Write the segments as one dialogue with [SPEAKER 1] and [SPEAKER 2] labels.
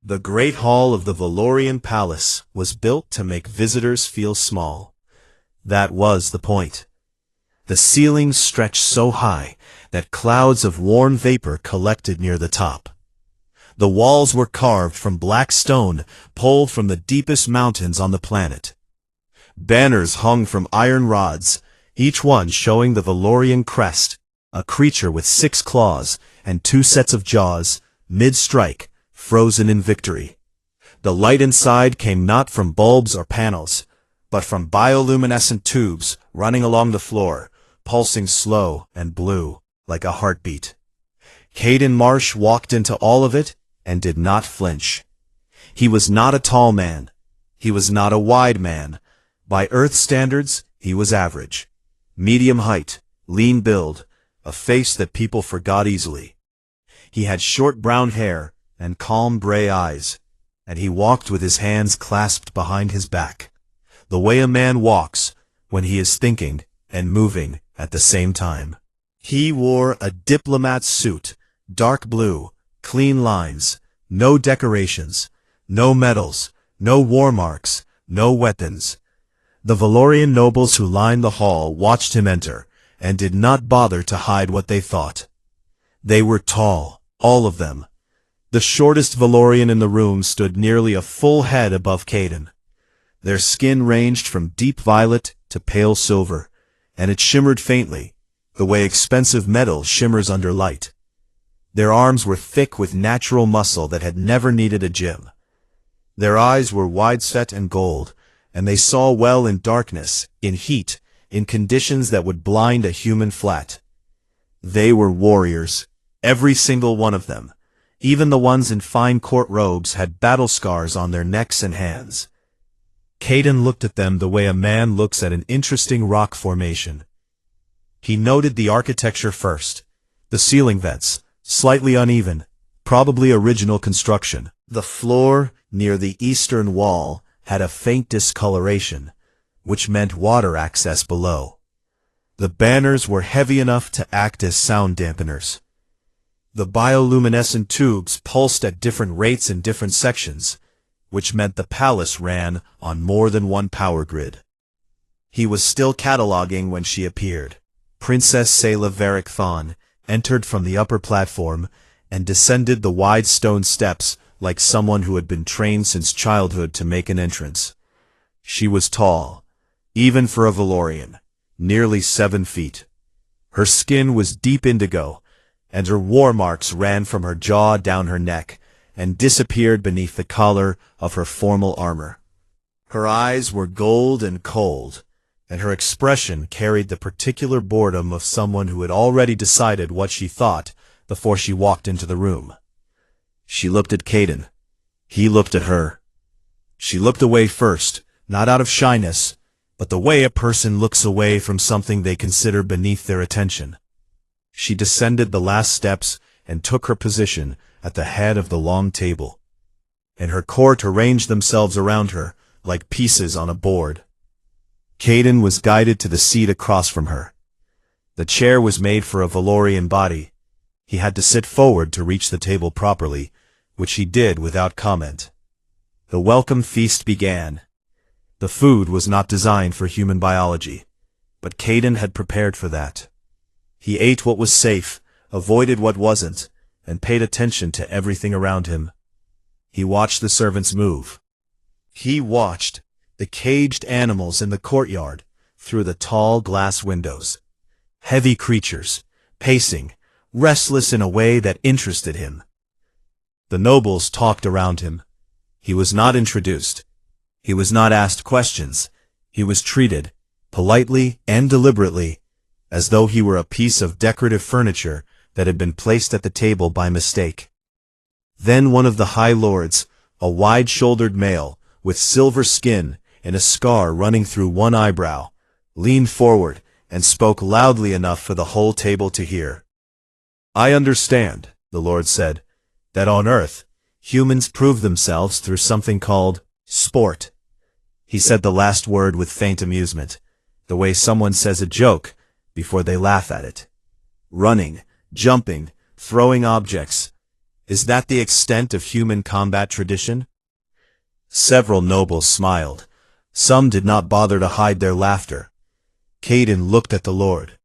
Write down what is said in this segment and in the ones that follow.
[SPEAKER 1] The great hall of the Valorian Palace was built to make visitors feel small. That was the point. The ceilings stretched so high that clouds of warm vapor collected near the top. The walls were carved from black stone pulled from the deepest mountains on the planet. Banners hung from iron rods, each one showing the Valorian crest, a creature with 6 claws and 2 sets of jaws, mid-strike, frozen in victory. The light inside came not from bulbs or panels, but from bioluminescent tubes running along the floor, pulsing slow and blue, like a heartbeat. Caden Marsh walked into all of it and did not flinch. He was not a tall man. He was not a wide man. By Earth standards, he was average. Medium height, lean build, a face that people forgot easily. He had short brown hair and calm gray eyes, and he walked with his hands clasped behind his back, the way a man walks when he is thinking and moving at the same time. He wore a diplomat suit, dark blue, clean lines, no decorations, no medals, no war marks, no weapons. The Valorian nobles who lined the hall watched him enter, and did not bother to hide what they thought. They were tall, all of them. The shortest Valorian in the room stood nearly a full head above Caden. Their skin ranged from deep violet to pale silver, and it shimmered faintly, the way expensive metal shimmers under light. Their arms were thick with natural muscle that had never needed a gym. Their eyes were wide-set and gold, and they saw well in darkness, in heat, in conditions that would blind a human flat. They were warriors, every single one of them. Even the ones in fine court robes had battle scars on their necks and hands. Caden looked at them the way a man looks at an interesting rock formation. He noted the architecture first. The ceiling vents, slightly uneven, probably original construction. The floor, near the eastern wall, had a faint discoloration, which meant water access below. The banners were heavy enough to act as sound dampeners. The bioluminescent tubes pulsed at different rates in different sections, which meant the palace ran on more than one power grid. He was still cataloging when she appeared. Princess Selah Varric Thon entered from the upper platform and descended the wide stone steps like someone who had been trained since childhood to make an entrance. She was tall, even for a Valorian, nearly 7 feet. Her skin was deep indigo, and her war marks ran from her jaw down her neck and disappeared beneath the collar of her formal armor. Her eyes were gold and cold, and her expression carried the particular boredom of someone who had already decided what she thought before she walked into the room. She looked at Caden. He looked at her. She looked away first, not out of shyness, but the way a person looks away from something they consider beneath their attention. She descended the last steps and took her position at the head of the long table, and her court arranged themselves around her like pieces on a board. Caden was guided to the seat across from her. The chair was made for a Valorian body. He had to sit forward to reach the table properly, which he did without comment. The welcome feast began. The food was not designed for human biology, but Caden had prepared for that. He ate what was safe, avoided what wasn't, and paid attention to everything around him. He watched the servants move. He watched the caged animals in the courtyard through the tall glass windows. Heavy creatures, pacing, restless in a way that interested him. The nobles talked around him. He was not introduced. He was not asked questions. He was treated, politely and deliberately, as though he were a piece of decorative furniture that had been placed at the table by mistake. Then one of the high lords, a wide-shouldered male, with silver skin and a scar running through one eyebrow, leaned forward and spoke loudly enough for the whole table to hear. "I understand," the Lord said, "that on Earth, humans prove themselves through something called sport." He said the last word with faint amusement, the way someone says a joke before they laugh at it. Running, jumping, throwing objects. Is that the extent of human combat tradition? Several nobles smiled. Some did not bother to hide their laughter. Caden looked at the Lord.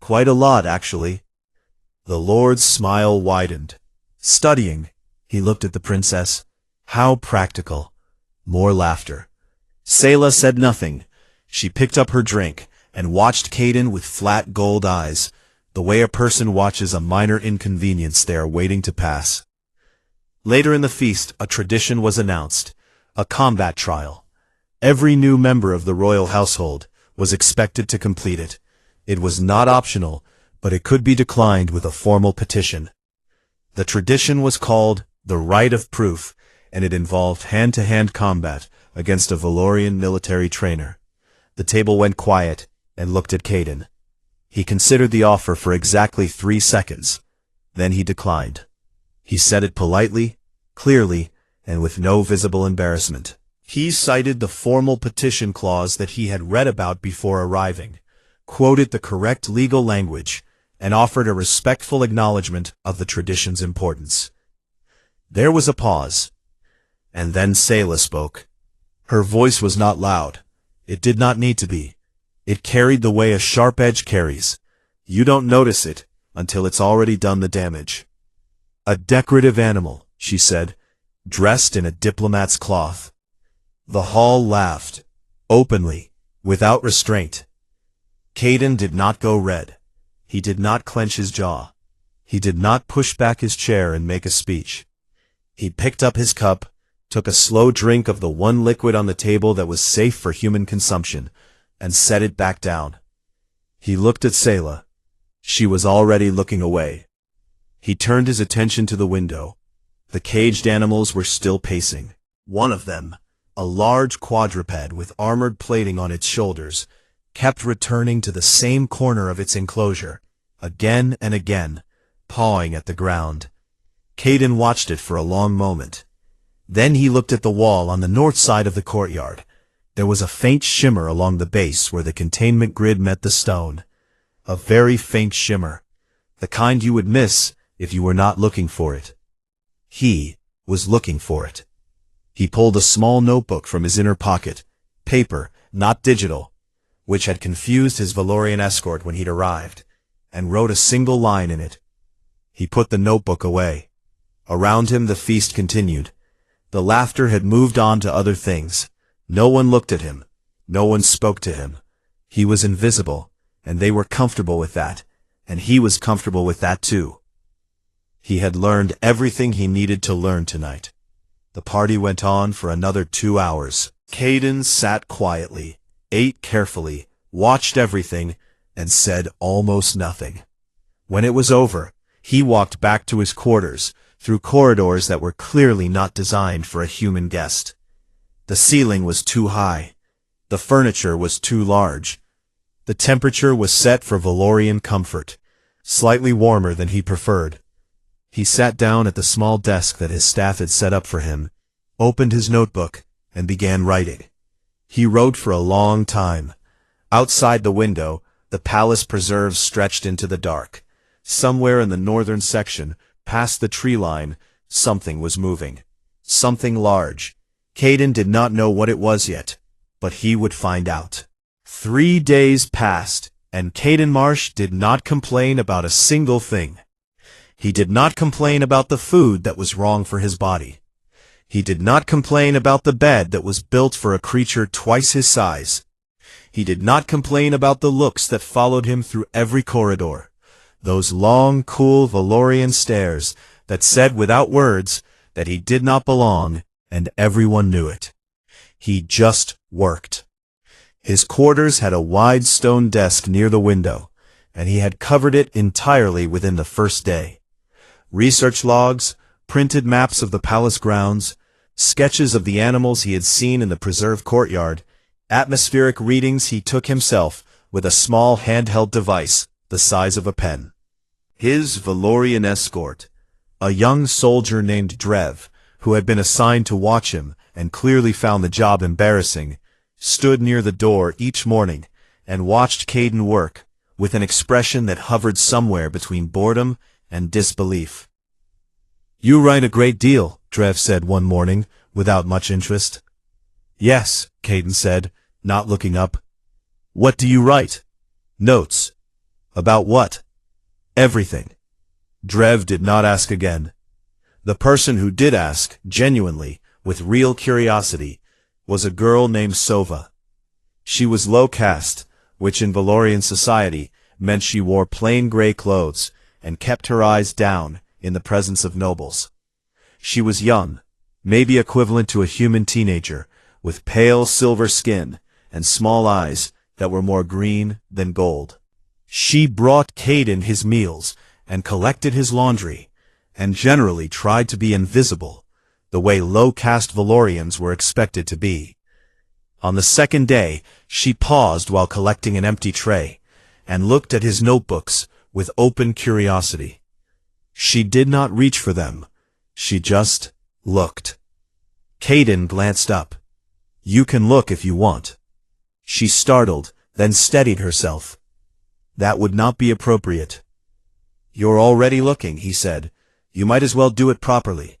[SPEAKER 1] Quite a lot, actually. The Lord's smile widened. Studying, he looked at the princess. How practical. More laughter. Sayla said nothing. She picked up her drink and watched Caden with flat gold eyes, the way a person watches a minor inconvenience they are waiting to pass. Later in the feast, a tradition was announced, a combat trial. Every new member of the royal household was expected to complete it. It was not optional, but it could be declined with a formal petition. The tradition was called the Right of Proof, and it involved hand-to-hand combat against a Valorian military trainer. The table went quiet and looked at Caden. He considered the offer for exactly 3 seconds. Then he declined. He said it politely, clearly, and with no visible embarrassment. He cited the formal petition clause that he had read about before arriving, quoted the correct legal language, and offered a respectful acknowledgement of the tradition's importance. There was a pause, and then Sayla spoke. Her voice was not loud. It did not need to be. It carried the way a sharp edge carries. You don't notice it until it's already done the damage. A decorative animal, she said, dressed in a diplomat's cloth. The hall laughed, openly, without restraint. Caden did not go red. He did not clench his jaw. He did not push back his chair and make a speech. He picked up his cup, took a slow drink of the one liquid on the table that was safe for human consumption, and set it back down. He looked at Sayla. She was already looking away. He turned his attention to the window. The caged animals were still pacing. One of them, a large quadruped with armored plating on its shoulders, kept returning to the same corner of its enclosure, again and again, pawing at the ground. Caden watched it for a long moment. Then he looked at the wall on the north side of the courtyard. There was a faint shimmer along the base where the containment grid met the stone. A very faint shimmer, the kind you would miss if you were not looking for it. He was looking for it. He pulled a small notebook from his inner pocket, paper, not digital, which had confused his Valorian escort when he'd arrived, and wrote a single line in it. He put the notebook away. Around him the feast continued. The laughter had moved on to other things. No one looked at him. No one spoke to him. He was invisible, and they were comfortable with that, and he was comfortable with that too. He had learned everything he needed to learn tonight. The party went on for another 2 hours. Caden sat quietly, ate carefully, watched everything, and said almost nothing. When it was over, he walked back to his quarters, through corridors that were clearly not designed for a human guest. The ceiling was too high. The furniture was too large. The temperature was set for Valorian comfort, slightly warmer than he preferred. He sat down at the small desk that his staff had set up for him, opened his notebook, and began writing. He wrote for a long time. Outside the window, the palace preserves stretched into the dark. Somewhere in the northern section, past the tree line, something was moving. Something large. Caden did not know what it was yet, but he would find out. 3 days passed, and Caden Marsh did not complain about a single thing. He did not complain about the food that was wrong for his body. He did not complain about the bed that was built for a creature twice his size. He did not complain about the looks that followed him through every corridor. Those long, cool Valorian stares that said without words that he did not belong, and everyone knew it. He just worked. His quarters had a wide stone desk near the window, and he had covered it entirely within the first day. Research logs, printed maps of the palace grounds, sketches of the animals he had seen in the preserved courtyard, atmospheric readings he took himself with a small handheld device the size of a pen. His Valorian escort, a young soldier named Drev, who had been assigned to watch him and clearly found the job embarrassing, stood near the door each morning and watched Caden work with an expression that hovered somewhere between boredom and disbelief. You write a great deal, Trev said one morning, without much interest. Yes, Caden said, not looking up. What do you write? Notes. About what? Everything. Drev did not ask again. The person who did ask, genuinely, with real curiosity, was a girl named Sova. She was low caste, which in Valorian society meant she wore plain gray clothes and kept her eyes down in the presence of nobles. She was young, maybe equivalent to a human teenager, with pale silver skin and small eyes that were more green than gold. She brought Caden his meals and collected his laundry, and generally tried to be invisible, the way low-caste Valorians were expected to be. On the second day, she paused while collecting an empty tray, and looked at his notebooks with open curiosity. She did not reach for them. She just looked. Caden glanced up. You can look if you want. She startled, then steadied herself. That would not be appropriate. You're already looking, he said. You might as well do it properly.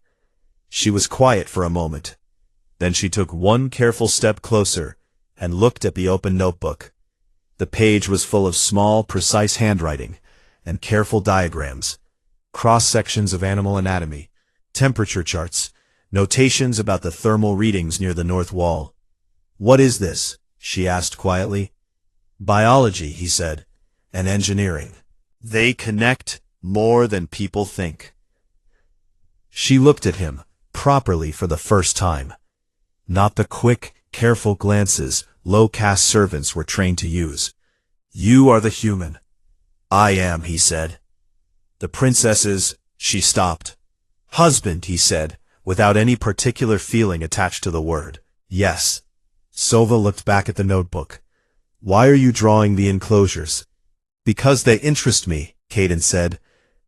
[SPEAKER 1] She was quiet for a moment. Then she took one careful step closer and looked at the open notebook. The page was full of small, precise handwriting and careful diagrams, cross-sections of animal anatomy, temperature charts, notations about the thermal readings near the north wall. What is this? She asked quietly. Biology, he said, and engineering. They connect more than people think. She looked at him, properly for the first time. Not the quick, careful glances low-caste servants were trained to use. You are the human. I am, he said. The princess's, she stopped. Husband, he said, without any particular feeling attached to the word. Yes. Sova looked back at the notebook. Why are you drawing the enclosures? Because they interest me, Caden said.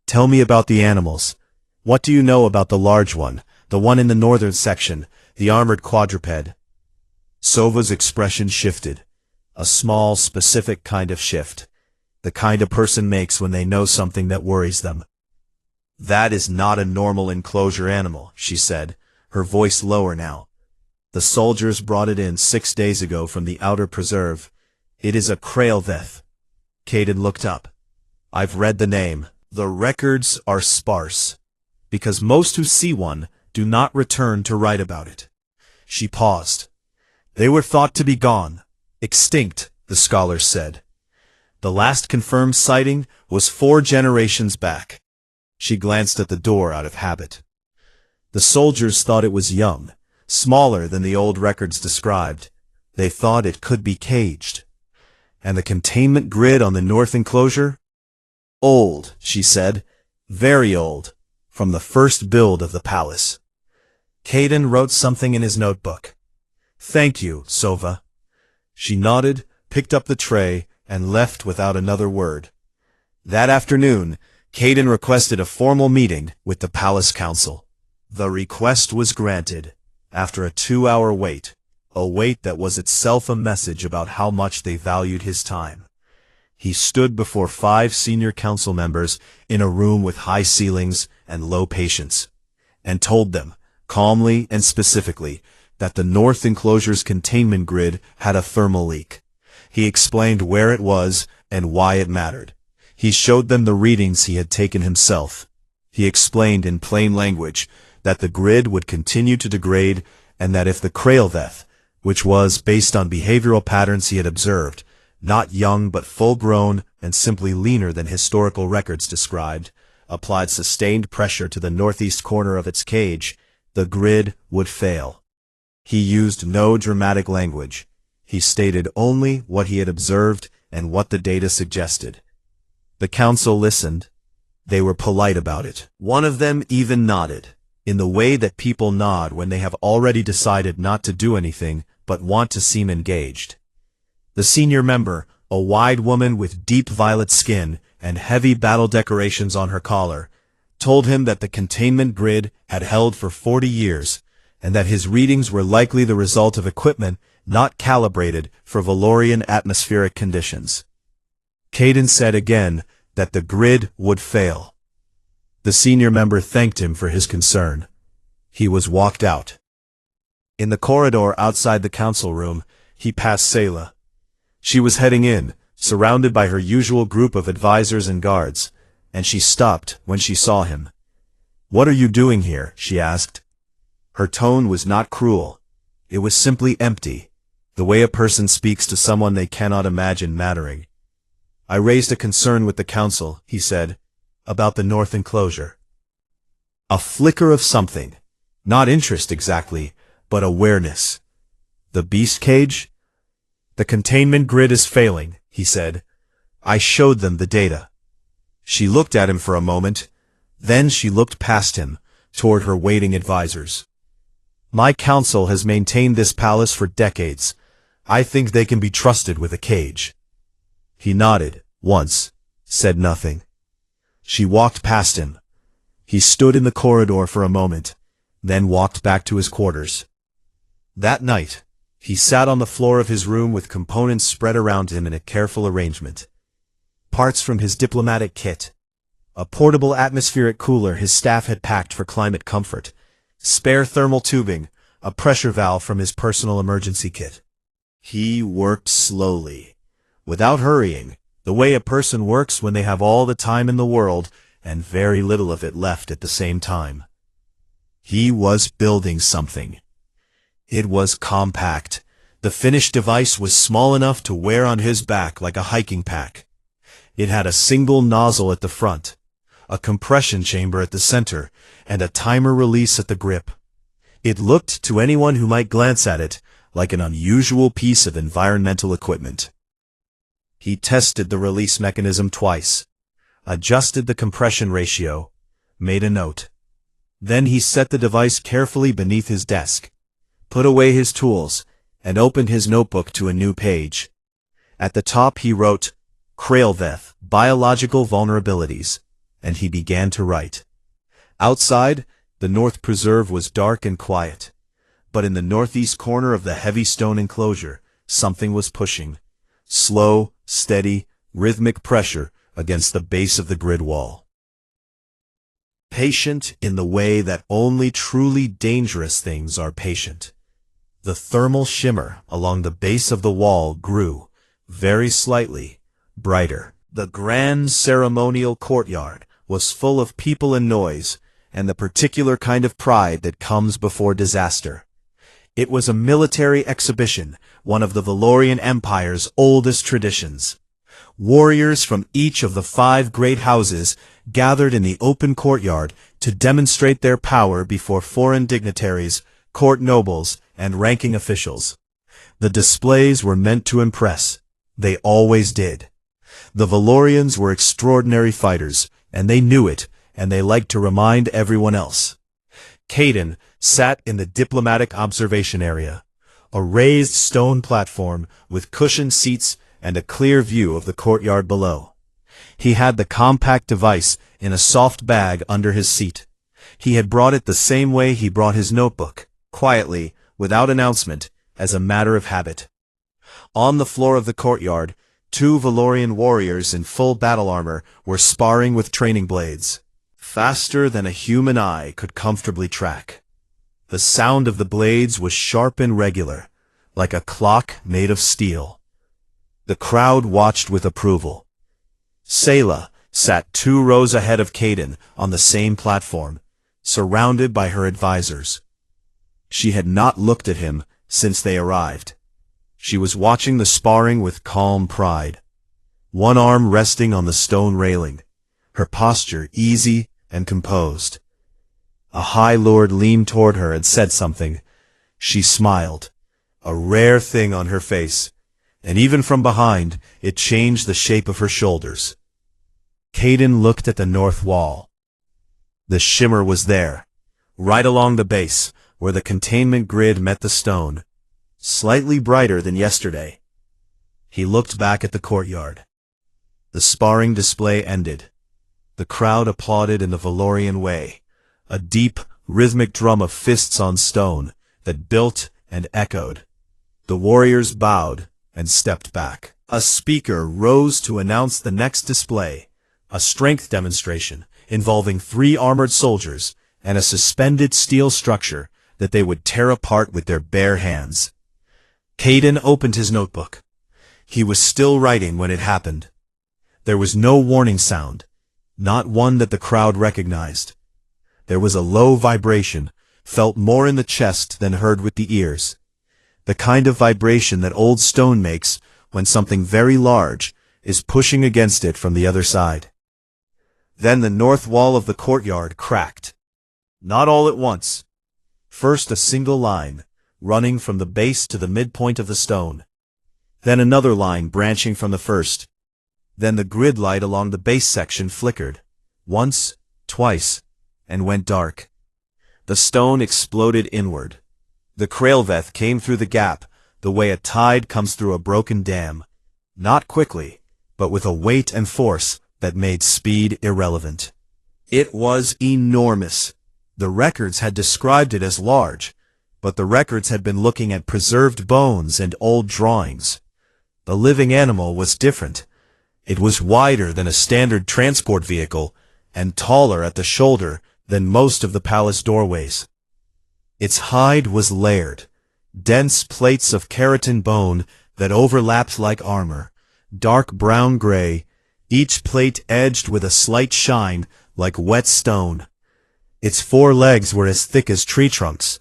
[SPEAKER 1] Tell me about the animals. What do you know about the large one, the one in the northern section, the armored quadruped? Sova's expression shifted. A small, specific kind of shift. The kind a person makes when they know something that worries them. That is not a normal enclosure animal, she said, her voice lower now. The soldiers brought it in 6 days ago from the outer preserve. It is a Krailveth. Caden looked up. I've read the name. The records are sparse, because most who see one do not return to write about it. She paused. They were thought to be gone, extinct, the scholars said. The last confirmed sighting was 4 generations back. She glanced at the door out of habit. The soldiers thought it was young, smaller than the old records described. They thought it could be caged. And the containment grid on the north enclosure? Old, she said, very old, from the first build of the palace. Caden wrote something in his notebook. Thank you, Sova. She nodded, picked up the tray, and left without another word. That afternoon, Caden requested a formal meeting with the palace council. The request was granted, after a 2-hour wait, a wait that was itself a message about how much they valued his time. He stood before 5 senior council members in a room with high ceilings and low patience, and told them, calmly and specifically, that the north enclosure's containment grid had a thermal leak. He explained where it was and why it mattered. He showed them the readings he had taken himself. He explained in plain language that the grid would continue to degrade and that if the Krailveth, which was based on behavioral patterns he had observed, not young but full-grown and simply leaner than historical records described, applied sustained pressure to the northeast corner of its cage, the grid would fail. He used no dramatic language. He stated only what he had observed and what the data suggested. The council listened. They were polite about it. One of them even nodded, in the way that people nod when they have already decided not to do anything but want to seem engaged. The senior member, a wide woman with deep violet skin and heavy battle decorations on her collar, told him that the containment grid had held for 40 years, and that his readings were likely the result of equipment not calibrated for Valorian atmospheric conditions. Caden said again that the grid would fail. The senior member thanked him for his concern. He was walked out. In the corridor outside the council room, he passed Sayla. She was heading in, surrounded by her usual group of advisors and guards, and she stopped when she saw him. "What are you doing here?" she asked. Her tone was not cruel. It was simply empty, the way a person speaks to someone they cannot imagine mattering. "I raised a concern with the council," he said, "about the north enclosure." A flicker of something. Not interest exactly, but awareness. "The beast cage?" "The containment grid is failing," he said. "I showed them the data." She looked at him for a moment. Then she looked past him, toward her waiting advisors. "My council has maintained this palace for decades. I think they can be trusted with a cage." He nodded, once, said nothing. She walked past him. He stood in the corridor for a moment, then walked back to his quarters. That night, he sat on the floor of his room with components spread around him in a careful arrangement. Parts from his diplomatic kit, a portable atmospheric cooler his staff had packed for climate comfort, spare thermal tubing, a pressure valve from his personal emergency kit. He worked slowly, without hurrying, the way a person works when they have all the time in the world and very little of it left at the same time. He was building something. It was compact. The finished device was small enough to wear on his back like a hiking pack. It had a single nozzle at the front, a compression chamber at the center, and a timer release at the grip. It looked to anyone who might glance at it like an unusual piece of environmental equipment. He tested the release mechanism twice, adjusted the compression ratio, made a note. Then he set the device carefully beneath his desk, put away his tools, and opened his notebook to a new page. At the top he wrote, "Krailveth, Biological Vulnerabilities," and he began to write. Outside, the North Preserve was dark and quiet, but in the northeast corner of the heavy stone enclosure, something was pushing. Slow, steady, rhythmic pressure against the base of the grid wall. Patient in the way that only truly dangerous things are patient. The thermal shimmer along the base of the wall grew, very slightly, brighter. The grand ceremonial courtyard was full of people and noise, and the particular kind of pride that comes before disaster. It was a military exhibition, one of the Valorian Empire's oldest traditions. Warriors from each of the 5 great houses gathered in the open courtyard to demonstrate their power before foreign dignitaries, court nobles, and ranking officials. The displays were meant to impress. They always did. The Valorians were extraordinary fighters, and they knew it, and they liked to remind everyone else. Caden sat in the diplomatic observation area, a raised stone platform with cushioned seats and a clear view of the courtyard below. He had the compact device in a soft bag under his seat. He had brought it the same way he brought his notebook, quietly, without announcement, as a matter of habit. On the floor of the courtyard, 2 Valorian warriors in full battle armor were sparring with training blades, faster than a human eye could comfortably track. The sound of the blades was sharp and regular, like a clock made of steel. The crowd watched with approval. Sayla sat 2 rows ahead of Caden on the same platform, surrounded by her advisors. She had not looked at him since they arrived. She was watching the sparring with calm pride, one arm resting on the stone railing, her posture easy and composed. A High Lord leaned toward her and said something. She smiled, a rare thing on her face, and even from behind, it changed the shape of her shoulders. Caden looked at the north wall. The shimmer was there, right along the base, where the containment grid met the stone, slightly brighter than yesterday. He looked back at the courtyard. The sparring display ended. The crowd applauded in the Valorian way, a deep, rhythmic drum of fists on stone that built and echoed. The warriors bowed and stepped back. A speaker rose to announce the next display, a strength demonstration involving 3 armored soldiers and a suspended steel structure that they would tear apart with their bare hands. Caden opened his notebook. He was still writing when it happened. There was no warning sound, not one that the crowd recognized. There was a low vibration, felt more in the chest than heard with the ears. The kind of vibration that old stone makes when something very large is pushing against it from the other side. Then the north wall of the courtyard cracked. Not all at once. First a single line, running from the base to the midpoint of the stone. Then another line branching from the first. Then the grid light along the base section flickered. Once, twice, and went dark. The stone exploded inward. The Krailveth came through the gap, the way a tide comes through a broken dam. Not quickly, but with a weight and force that made speed irrelevant. It was enormous. The records had described it as large, but the records had been looking at preserved bones and old drawings. The living animal was different. It was wider than a standard transport vehicle and taller at the shoulder than most of the palace doorways. Its hide was layered, dense plates of keratin bone that overlapped like armor, dark brown-gray, each plate edged with a slight shine like wet stone. Its 4 legs were as thick as tree trunks.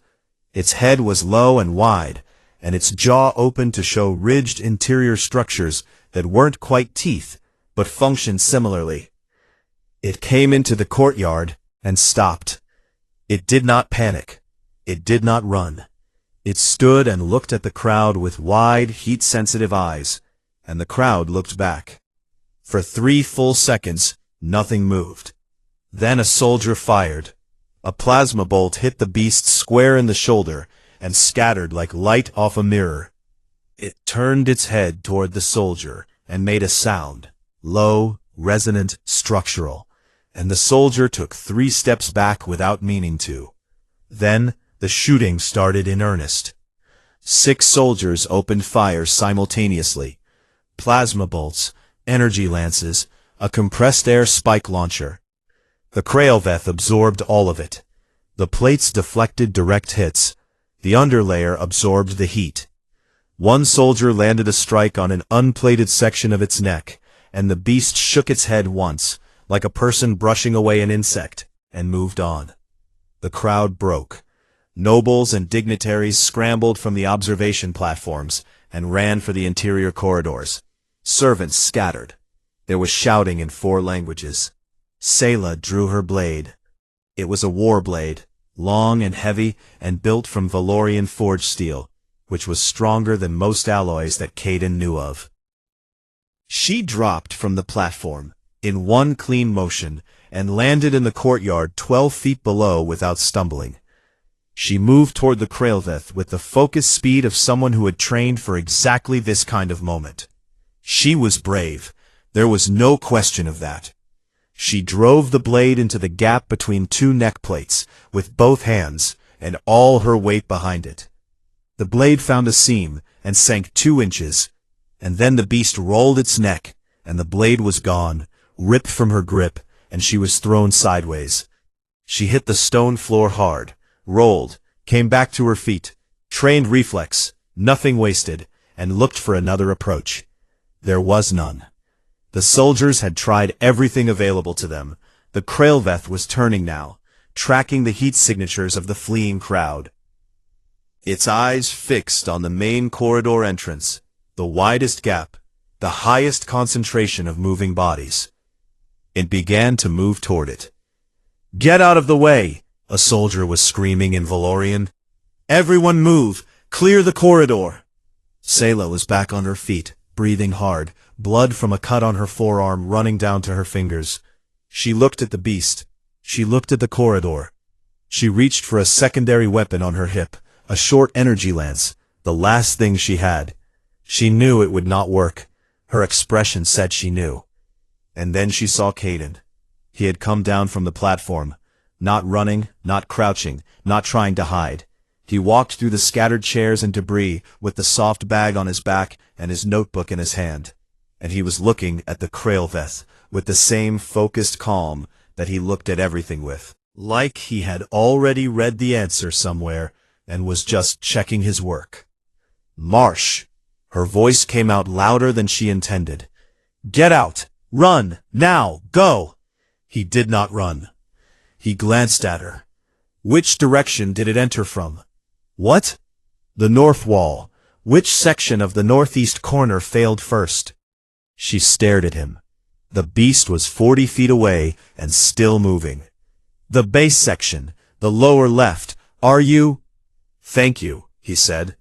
[SPEAKER 1] Its head was low and wide, and its jaw open to show ridged interior structures that weren't quite teeth, but functioned similarly. It came into the courtyard and stopped. It did not panic. It did not run. It stood and looked at the crowd with wide, heat-sensitive eyes, and the crowd looked back. For 3 full seconds, nothing moved. Then a soldier fired. A plasma bolt hit the beast square in the shoulder and scattered like light off a mirror. It turned its head toward the soldier and made a sound, low, resonant, structural, and the soldier took 3 steps back without meaning to. Then the shooting started in earnest. 6 soldiers opened fire simultaneously. Plasma bolts, energy lances, a compressed air spike launcher. The Krailveth absorbed all of it. The plates deflected direct hits. The underlayer absorbed the heat. One soldier landed a strike on an unplated section of its neck, and the beast shook its head once, like a person brushing away an insect, and moved on. The crowd broke. Nobles and dignitaries scrambled from the observation platforms and ran for the interior corridors. Servants scattered. There was shouting in 4 languages. Selah drew her blade. It was a war blade, long and heavy and built from Valorian forged steel, which was stronger than most alloys that Caden knew of. She dropped from the platform, in one clean motion, and landed in the courtyard 12 feet below without stumbling. She moved toward the Krailveth with the focused speed of someone who had trained for exactly this kind of moment. She was brave. There was no question of that. She drove the blade into the gap between 2 neck plates, with both hands, and all her weight behind it. The blade found a seam, and sank 2 inches, and then the beast rolled its neck, and the blade was gone, ripped from her grip, and she was thrown sideways. She hit the stone floor hard, rolled, came back to her feet, trained reflex, nothing wasted, and looked for another approach. There was none. The soldiers had tried everything available to them. The Krailveth was turning now, tracking the heat signatures of the fleeing crowd. Its eyes fixed on the main corridor entrance, the widest gap, the highest concentration of moving bodies. It began to move toward it. "Get out of the way!" a soldier was screaming in Valorian. "Everyone move! Clear the corridor!" Selah was back on her feet, breathing hard, blood from a cut on her forearm running down to her fingers. She looked at the beast. She looked at the corridor. She reached for a secondary weapon on her hip, a short energy lance, the last thing she had. She knew it would not work. Her expression said she knew. And then she saw Caden. He had come down from the platform, not running, not crouching, not trying to hide. He walked through the scattered chairs and debris with the soft bag on his back and his notebook in his hand. And he was looking at the Krailveth with the same focused calm that he looked at everything with, like he had already read the answer somewhere and was just checking his work. "Marsh!" Her voice came out louder than she intended. "Get out! Run! Now! Go!" He did not run. He glanced at her. Which direction did it enter from? What? The north wall. Which section of the northeast corner failed first? She stared at him. The beast was 40 feet away and still moving. "The base section, the lower left. Are you?" "Thank you," he said.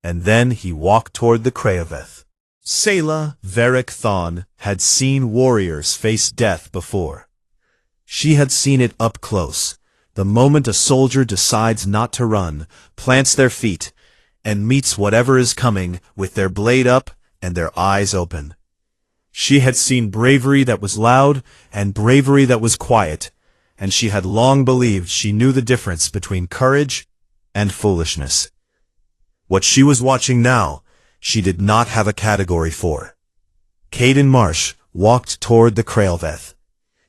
[SPEAKER 1] And then he walked toward the Craeveth. Selah Varric Thon had seen warriors face death before. She had seen it up close, the moment a soldier decides not to run, plants their feet, and meets whatever is coming with their blade up and their eyes open. She had seen bravery that was loud and bravery that was quiet, and she had long believed she knew the difference between courage and foolishness. What she was watching now, she did not have a category for. Caden Marsh walked toward the Craeveth.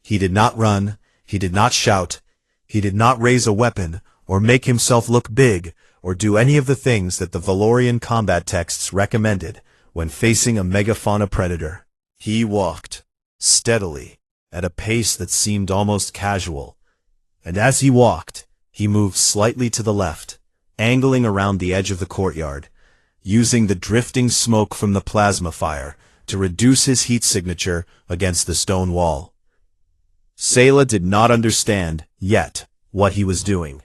[SPEAKER 1] He did not run, he did not shout, he did not raise a weapon or make himself look big or do any of the things that the Valorian combat texts recommended when facing a megafauna predator. He walked, steadily, at a pace that seemed almost casual, and as he walked, he moved slightly to the left, angling around the edge of the courtyard, using the drifting smoke from the plasma fire to reduce his heat signature against the stone wall. Selah did not understand, yet, what he was doing.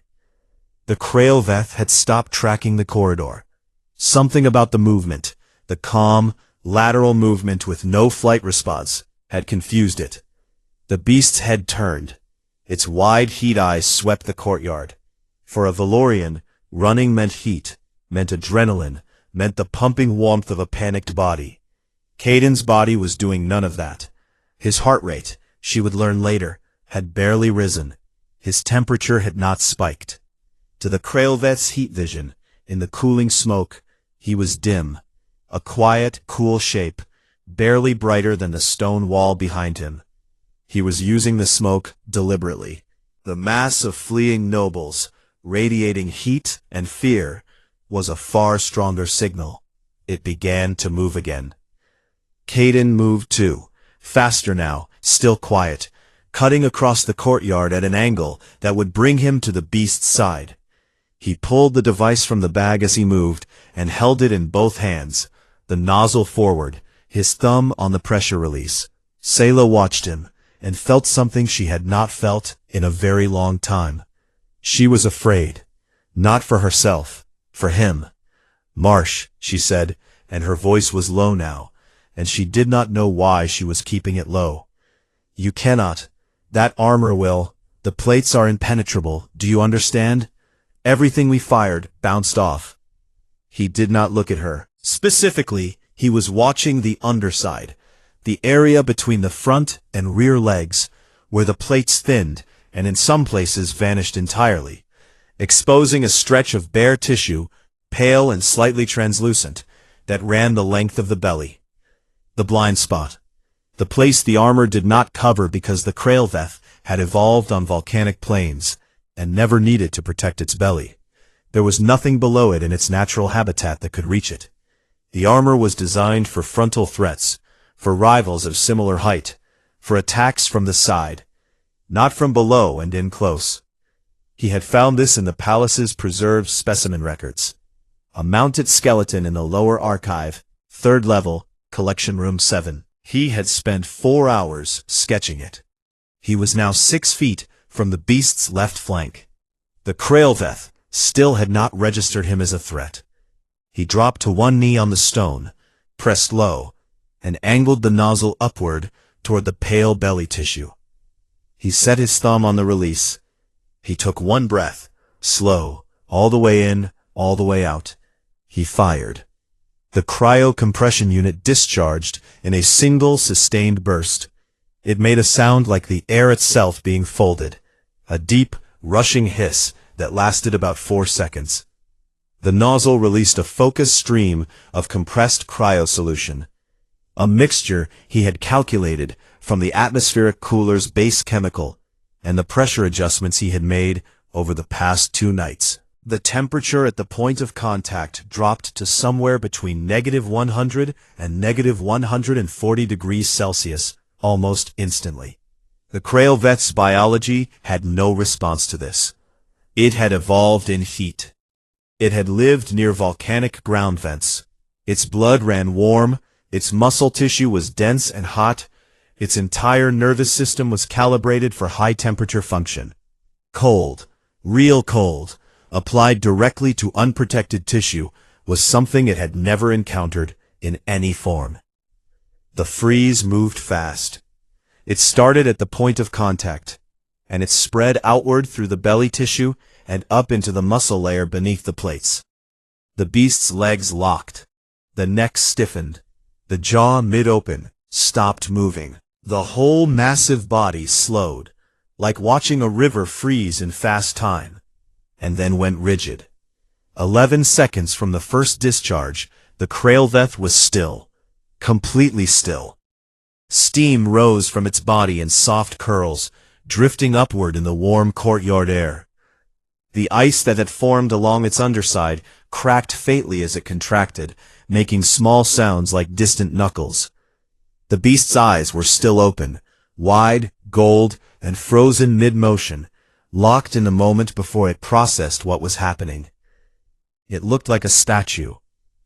[SPEAKER 1] The Craeveth had stopped tracking the corridor. Something about the movement, the calm, lateral movement with no flight response, had confused it. The beast's head turned. Its wide heat eyes swept the courtyard. For a Valorian, running meant heat, meant adrenaline, meant the pumping warmth of a panicked body. Caden's body was doing none of that. His heart rate, she would learn later, had barely risen. His temperature had not spiked. To the Craeveth's heat vision, in the cooling smoke, he was dim, a quiet, cool shape, barely brighter than the stone wall behind him. He was using the smoke deliberately. The mass of fleeing nobles, radiating heat and fear, was a far stronger signal. It began to move again. Caden moved too, faster now, still quiet, cutting across the courtyard at an angle that would bring him to the beast's side. He pulled the device from the bag as he moved and held it in both hands, the nozzle forward, his thumb on the pressure release. Selah watched him and felt something she had not felt in a very long time. She was afraid, not for herself, for him. "Marsh," she said, and her voice was low now, and she did not know why she was keeping it low. "You cannot. That armor will. The plates are impenetrable, do you understand? Everything we fired bounced off." He did not look at her. Specifically, he was watching the underside, the area between the front and rear legs, where the plates thinned and in some places vanished entirely, exposing a stretch of bare tissue, pale and slightly translucent, that ran the length of the belly. The blind spot. The place the armor did not cover because the Craeveth had evolved on volcanic plains and never needed to protect its belly. There was nothing below it in its natural habitat that could reach it. The armor was designed for frontal threats, for rivals of similar height, for attacks from the side, not from below and in close. He had found this in the palace's preserved specimen records. A mounted skeleton in the lower archive, 3rd level, collection room 7. He had spent 4 hours sketching it. He was now 6 feet from the beast's left flank. The Craeveth still had not registered him as a threat. He dropped to one knee on the stone, pressed low, and angled the nozzle upward toward the pale belly tissue. He set his thumb on the release. He took one breath, slow, all the way in, all the way out. He fired. The cryo-compression unit discharged in a single sustained burst. It made a sound like the air itself being folded, a deep, rushing hiss that lasted about 4 seconds. The nozzle released a focused stream of compressed cryo solution, a mixture he had calculated from the atmospheric cooler's base chemical, and the pressure adjustments he had made over the past 2 nights. The temperature at the point of contact dropped to somewhere between -100 and -140 degrees Celsius almost instantly. The Krailveth's biology had no response to this. It had evolved in heat. It had lived near volcanic ground vents. Its blood ran warm, its muscle tissue was dense and hot, its entire nervous system was calibrated for high-temperature function. Cold, real cold, applied directly to unprotected tissue, was something it had never encountered in any form. The freeze moved fast. It started at the point of contact, and it spread outward through the belly tissue and up into the muscle layer beneath the plates. The beast's legs locked. The neck stiffened. The jaw, mid-open, stopped moving. The whole massive body slowed, like watching a river freeze in fast time, and then went rigid. 11 seconds from the first discharge, the Krailveth was still, completely still. Steam rose from its body in soft curls, drifting upward in the warm courtyard air. The ice that had formed along its underside cracked faintly as it contracted, making small sounds like distant knuckles. The beast's eyes were still open, wide, gold, and frozen mid-motion, locked in the moment before it processed what was happening. It looked like a statue,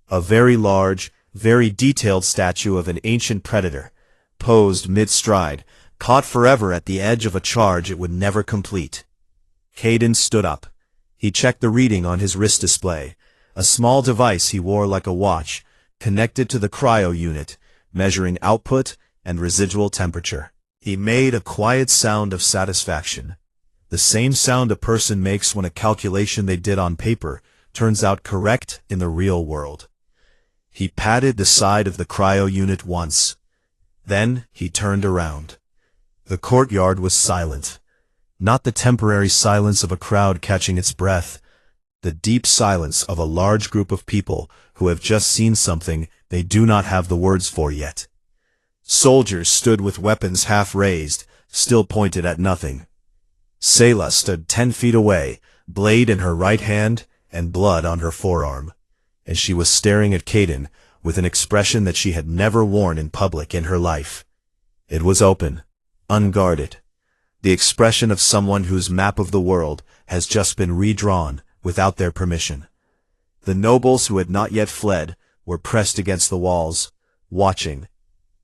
[SPEAKER 1] a very large, very detailed statue of an ancient predator, posed mid-stride, caught forever at the edge of a charge it would never complete. Caden stood up. He checked the reading on his wrist display, a small device he wore like a watch, connected to the cryo unit, measuring output and residual temperature. He made a quiet sound of satisfaction, the same sound a person makes when a calculation they did on paper turns out correct in the real world. He patted the side of the cryo unit once. Then he turned around. The courtyard was silent. Not the temporary silence of a crowd catching its breath, the deep silence of a large group of people who have just seen something they do not have the words for yet. Soldiers stood with weapons half raised, still pointed at nothing. Selah stood 10 feet away, blade in her right hand and blood on her forearm, and she was staring at Caden with an expression that she had never worn in public in her life. It was open, unguarded, the expression of someone whose map of the world has just been redrawn without their permission. The nobles who had not yet fled were pressed against the walls, watching.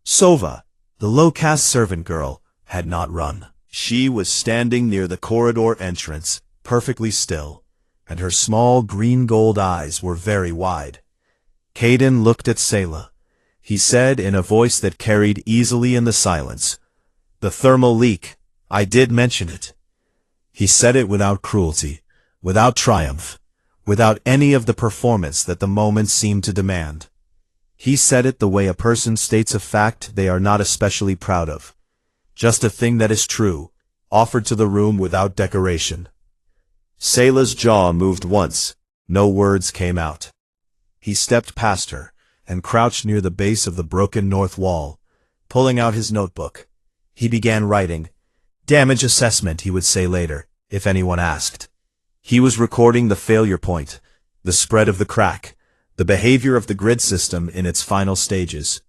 [SPEAKER 1] Sova, the low-caste servant girl, had not run. She was standing near the corridor entrance, perfectly still, and her small green-gold eyes were very wide. Caden looked at Selah. He said in a voice that carried easily in the silence, "The thermal leak, I did mention it." He said it without cruelty, without triumph, without any of the performance that the moment seemed to demand. He said it the way a person states a fact they are not especially proud of. Just a thing that is true, offered to the room without decoration. Selah's jaw moved once. No words came out. He stepped past her and crouched near the base of the broken north wall, pulling out his notebook. He began writing. Damage assessment, he would say later, if anyone asked. He was recording the failure point, the spread of the crack, the behavior of the grid system in its final stages.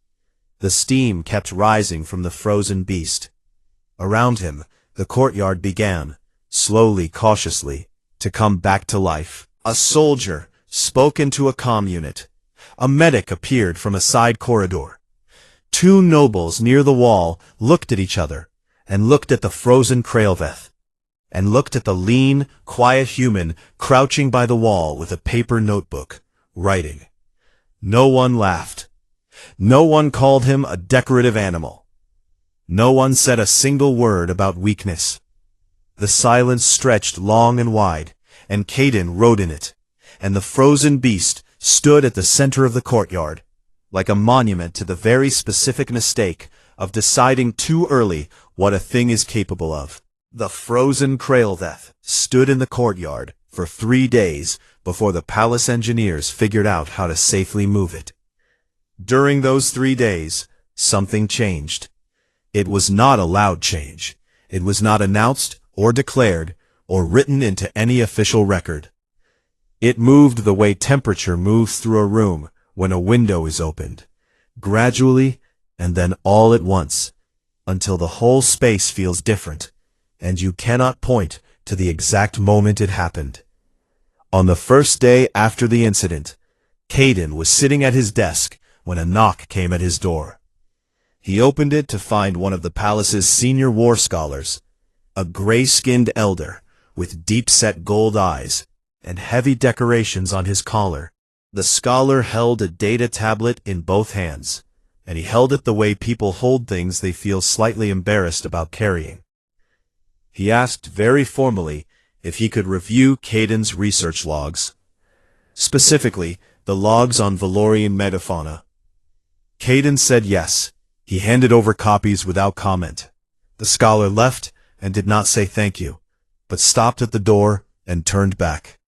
[SPEAKER 1] The steam kept rising from the frozen beast. Around him, the courtyard began, slowly, cautiously, to come back to life. A soldier spoke into a comm unit. A medic appeared from a side corridor. 2 nobles near the wall looked at each other, and looked at the frozen Krailveth, and looked at the lean, quiet human crouching by the wall with a paper notebook, writing. No one laughed. No one called him a decorative animal. No one said a single word about weakness. The silence stretched long and wide, and Caden wrote in it, and the frozen beast stood at the center of the courtyard, like a monument to the very specific mistake of deciding too early what a thing is capable of. The frozen Krailveth stood in the courtyard for 3 days before the palace engineers figured out how to safely move it. During those 3 days, something changed. It was not a loud change. It was not announced or declared, or written into any official record. It moved the way temperature moves through a room when a window is opened, gradually and then all at once, until the whole space feels different, and you cannot point to the exact moment it happened. On the first day after the incident, Caden was sitting at his desk when a knock came at his door. He opened it to find one of the palace's senior war scholars, a gray-skinned elder with deep-set gold eyes and heavy decorations on his collar. The scholar held a data tablet in both hands, and he held it the way people hold things they feel slightly embarrassed about carrying. He asked very formally if he could review Caden's research logs, specifically the logs on Valorian metafauna. Caden said yes. He handed over copies without comment. The scholar left and did not say thank you, but stopped at the door and turned back.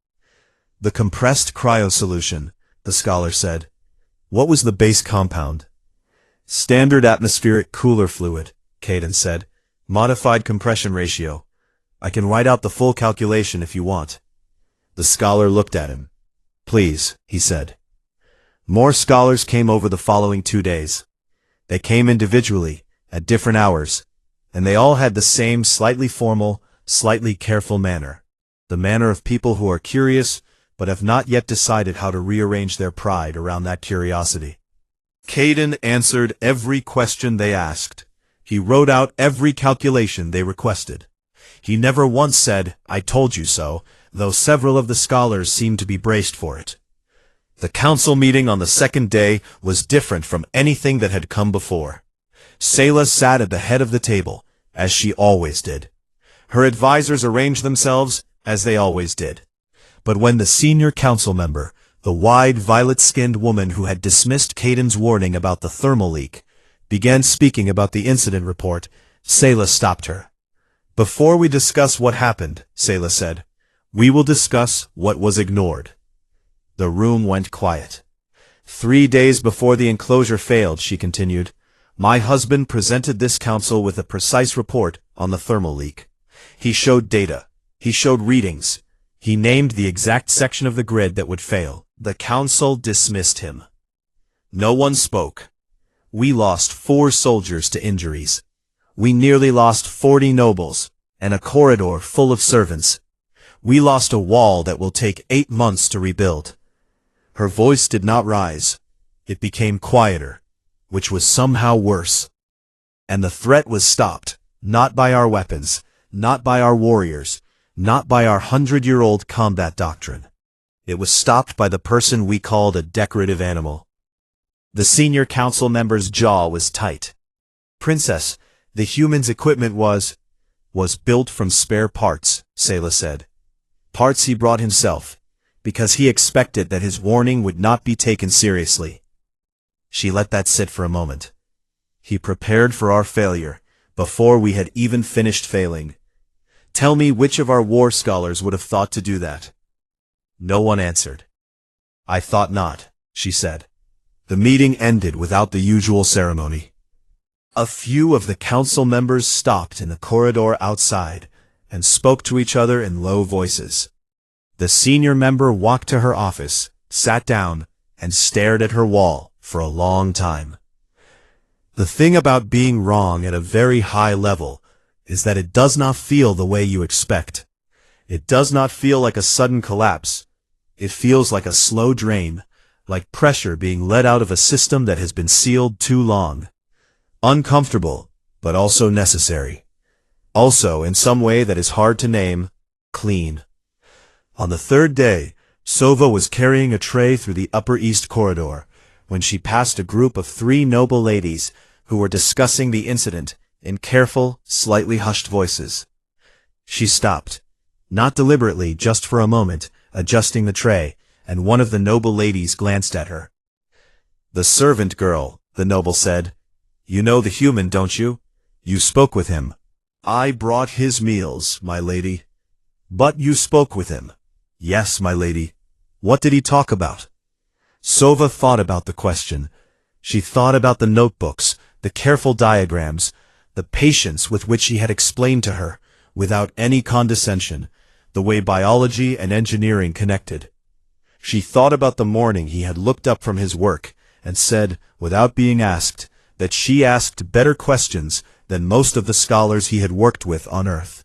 [SPEAKER 1] The compressed cryo solution, the scholar said. What was the base compound? Standard atmospheric cooler fluid, Caden said. Modified compression ratio. I can write out the full calculation if you want. The scholar looked at him. Please, he said. More scholars came over the following 2 days. They came individually, at different hours, and they all had the same slightly formal, slightly careful manner. The manner of people who are curious, but have not yet decided how to rearrange their pride around that curiosity. Caden answered every question they asked. He wrote out every calculation they requested. He never once said, I told you so, though several of the scholars seemed to be braced for it. The council meeting on the second day was different from anything that had come before. Sayla sat at the head of the table, as she always did. Her advisors arranged themselves, as they always did. But when the senior council member, the wide violet-skinned woman who had dismissed Caden's warning about the thermal leak, began speaking about the incident report, Sayla stopped her. Before we discuss what happened, Sayla said, we will discuss what was ignored. The room went quiet. 3 days before the enclosure failed, she continued, my husband presented this council with a precise report on the thermal leak. He showed data. He showed readings. He named the exact section of the grid that would fail. The council dismissed him. No one spoke. We lost 4 soldiers to injuries. We nearly lost 40 nobles, and a corridor full of servants. We lost a wall that will take 8 months to rebuild. Her voice did not rise. It became quieter, which was somehow worse. And the threat was stopped, not by our weapons, not by our warriors, not by our 100-year-old combat doctrine. It was stopped by the person we called a decorative animal. The senior council member's jaw was tight. Princess, the human's equipment was built from spare parts, Sayla said. Parts he brought himself, because he expected that his warning would not be taken seriously. She let that sit for a moment. He prepared for our failure, before we had even finished failing. Tell me which of our war scholars would have thought to do that. No one answered. I thought not, she said. The meeting ended without the usual ceremony. A few of the council members stopped in the corridor outside and spoke to each other in low voices. The senior member walked to her office, sat down, and stared at her wall for a long time. The thing about being wrong at a very high level is that it does not feel the way you expect. It does not feel like a sudden collapse. It feels like a slow drain, like pressure being let out of a system that has been sealed too long. Uncomfortable, but also necessary. Also, in some way that is hard to name, clean. On the third day, Sova was carrying a tray through the Upper East Corridor when she passed a group of 3 noble ladies who were discussing the incident in careful, slightly hushed voices. She stopped, not deliberately, just for a moment, adjusting the tray, and one of the noble ladies glanced at her. The servant girl, the noble said. You know the human, don't you? You spoke with him. I brought his meals, my lady. But you spoke with him. Yes, my lady. What did he talk about? Sova thought about the question. She thought about the notebooks, the careful diagrams, the patience with which he had explained to her, without any condescension, the way biology and engineering connected. She thought about the morning he had looked up from his work and said, without being asked, that she asked better questions than most of the scholars he had worked with on Earth.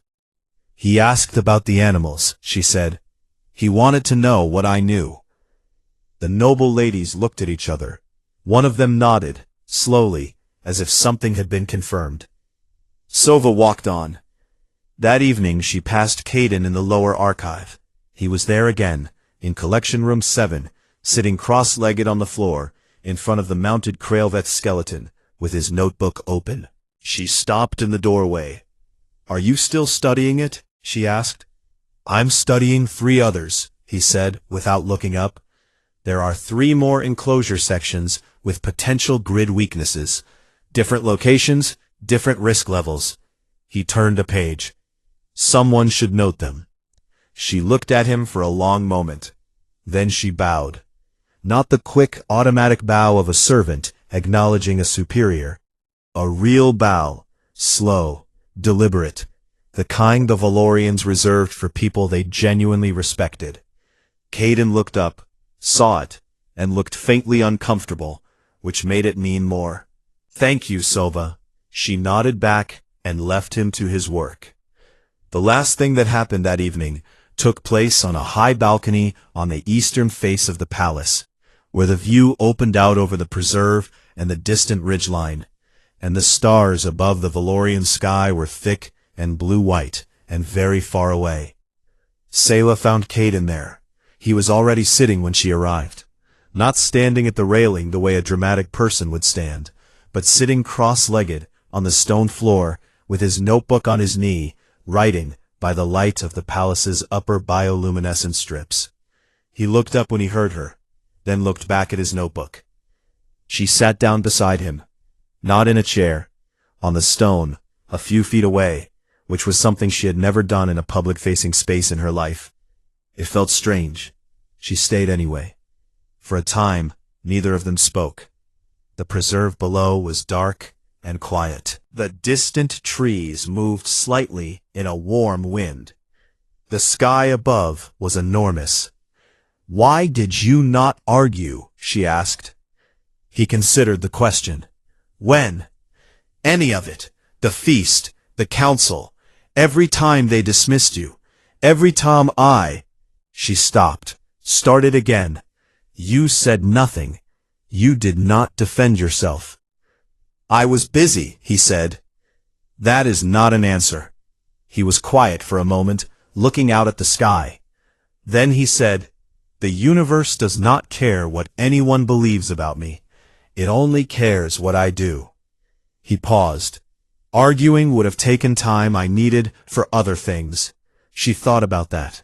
[SPEAKER 1] He asked about the animals, she said. He wanted to know what I knew. The noble ladies looked at each other. One of them nodded, slowly, as if something had been confirmed. Sova walked on. That evening she passed Caden in the lower archive. He was there again, in Collection Room 7, sitting cross-legged on the floor, in front of the mounted Krailveth skeleton, with his notebook open. She stopped in the doorway. "Are you still studying it?" she asked. "I'm studying 3 others," he said, without looking up. "There are 3 more enclosure sections with potential grid weaknesses. Different locations, different risk levels." He turned a page. "Someone should note them." She looked at him for a long moment. Then she bowed. Not the quick, automatic bow of a servant acknowledging a superior. A real bow, slow, deliberate, the kind the Valorians reserved for people they genuinely respected. Caden looked up, saw it, and looked faintly uncomfortable, which made it mean more. "Thank you, Sova." She nodded back and left him to his work. The last thing that happened that evening took place on a high balcony on the eastern face of the palace, where the view opened out over the preserve and the distant ridgeline, and the stars above the Valorian sky were thick and blue-white and very far away. Sayla found Caden there. He was already sitting when she arrived, not standing at the railing the way a dramatic person would stand, but sitting cross-legged on the stone floor with his notebook on his knee, writing by the light of the palace's upper bioluminescent strips. He looked up when he heard her, then looked back at his notebook. She sat down beside him, not in a chair, on the stone, a few feet away, which was something she had never done in a public-facing space in her life. It felt strange. She stayed anyway. For a time, neither of them spoke. The preserve below was dark and quiet. The distant trees moved slightly in a warm wind. The sky above was enormous. "Why did you not argue?" she asked. He considered the question. "When?" "Any of it. The feast, the council. Every time they dismissed you. Every time I—" She stopped, started again. "You said nothing. You did not defend yourself." "I was busy," he said. "That is not an answer." He was quiet for a moment, looking out at the sky. Then he said, "The universe does not care what anyone believes about me. It only cares what I do." He paused. Arguing would have taken time I needed for other things. She thought about that.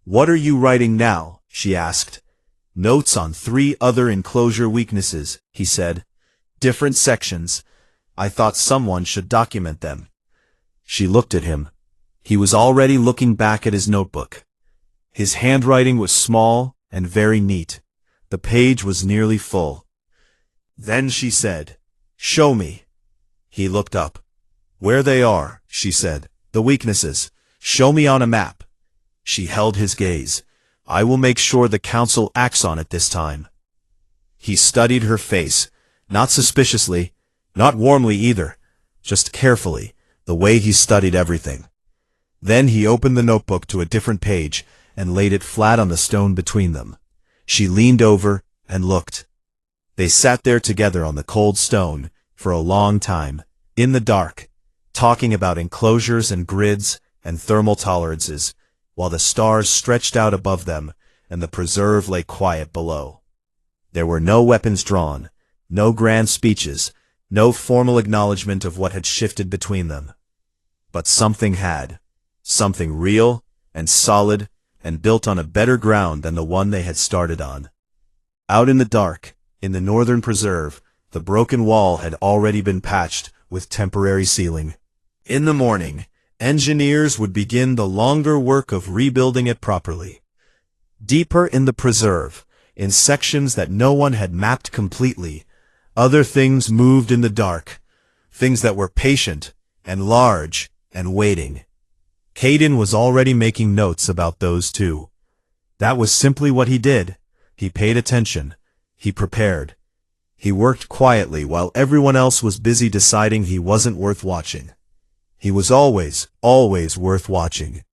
[SPEAKER 1] "What are you writing now?" she asked. "Notes on 3 other enclosure weaknesses," he said. "Different sections. I thought someone should document them." She looked at him. He was already looking back at his notebook. His handwriting was small and very neat. The page was nearly full. Then she said, "Show me." He looked up. "Where they are," she said. "The weaknesses. Show me on a map." She held his gaze. "I will make sure the council acts on it this time." He studied her face, not suspiciously, not warmly either, just carefully, the way he studied everything. Then he opened the notebook to a different page and laid it flat on the stone between them. She leaned over and looked. They sat there together on the cold stone for a long time, in the dark, talking about enclosures and grids and thermal tolerances, while the stars stretched out above them and the preserve lay quiet below. There were no weapons drawn, no grand speeches, no formal acknowledgement of what had shifted between them. But something had, something real and solid and built on a better ground than the one they had started on. Out in the dark, in the northern preserve, the broken wall had already been patched with temporary sealing. In the morning, engineers would begin the longer work of rebuilding it properly. Deeper in the preserve, in sections that no one had mapped completely, other things moved in the dark, things that were patient and large and waiting. Hayden was already making notes about those two. That was simply what he did. He paid attention. He prepared. He worked quietly while everyone else was busy deciding he wasn't worth watching. He was always worth watching.